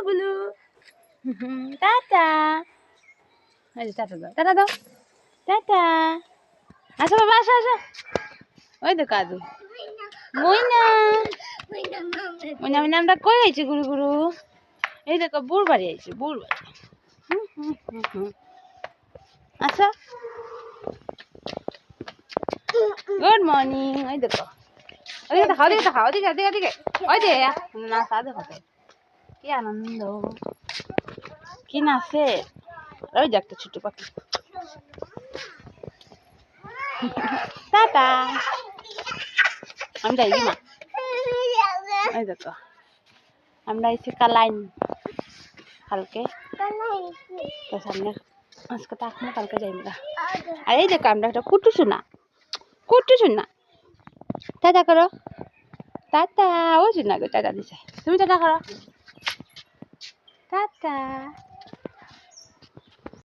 Blue tata. এই tata দাও, tata দাও, টাটা। আসো বাবা, আসো আসো। ওই তো কাদু মইনা, মইনা মইনা আমরা কই আইছি গুরু গুরু। এই দেখো বুড় বাড়ি আইছি, বুড় বাড়ি। আচ্ছা, গুড মর্নিং। ওই দেখো, ওদিকে দেখাও, ওদিকে দেখাও, ওদিকে ওদিকে ওদিকে। ওই যে নাচা দেখো তো, কি আনন্দ, কি নাচে। ওই যে একটা ছোট পাখি। টাটা। আমি যাই মা। ওই দেখো আমরা এসে কালাইন কালকে তো সামনে আজকে তো এখনো কালকে যাই আমরা। আর এই দেখো আমরা একটা কুটু শোনা টাটা করো, টাটা। ও শোনা গো টাটা দিছে, তুমি টাটা করো, টাটা।